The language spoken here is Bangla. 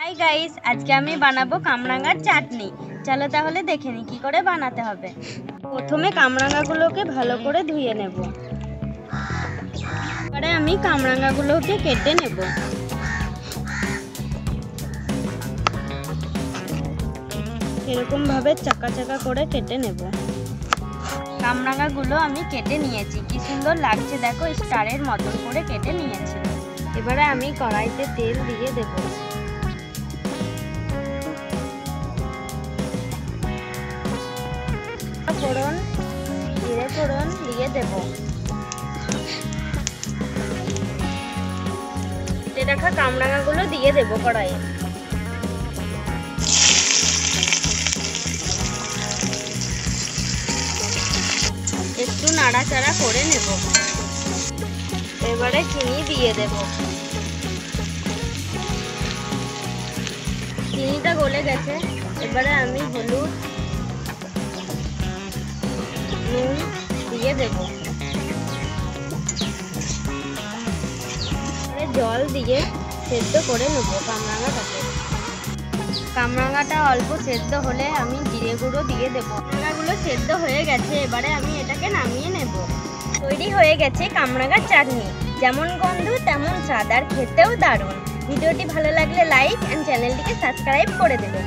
হাই গাইস, আজকে আমি বানাবো কামরাঙার চাটনি। চলো তাহলে দেখে নিই কি করে বানাতে হবে। প্রথমে কামরাঙাগুলোকে ভালো করে ধুয়ে নেব। এবারে আমি কামরাঙাগুলোকে কেটে নেব। এরকম ভাবে চাকা চাকা করে কেটে নেব। কামরাঙাগুলো আমি কেটে নিয়েছি, কি সুন্দর লাগছে দেখো, স্টারের মতন করে কেটে নিয়েছি। এবারে আমি কড়াইতে তেল দিয়ে দেব। ফোড়ন, জিরে ফোড়ন দিয়ে দেব। কেটে রাখা কামরাঙাগুলো দিয়ে দেব কড়াইয়ে। একটু নাড়াচাড়া করে নেব। এবারে চিনি দিয়ে দেব। চিনিটা গলে গেছে, এবারে আমি হলুদ, নুন দিয়ে দেব। জল দিয়ে সেদ্ধ করে নেব কামরাঙাটাকে। কামরাঙাটা অল্প সেদ্ধ হলে আমি জিরে গুঁড়ো দিয়ে দেব। কামরাঙাগুলো সেদ্ধ হয়ে গেছে, এবারে আমি এটাকে নামিয়ে নেব। তৈরি হয়ে গেছে কামরাঙার চাটনি। যেমন গন্ধ তেমন স্বাদ, আর খেতেও দারুণ। ভিডিওটি ভালো লাগলে লাইক অ্যান্ড চ্যানেলটিকে সাবস্ক্রাইব করে দেবেন।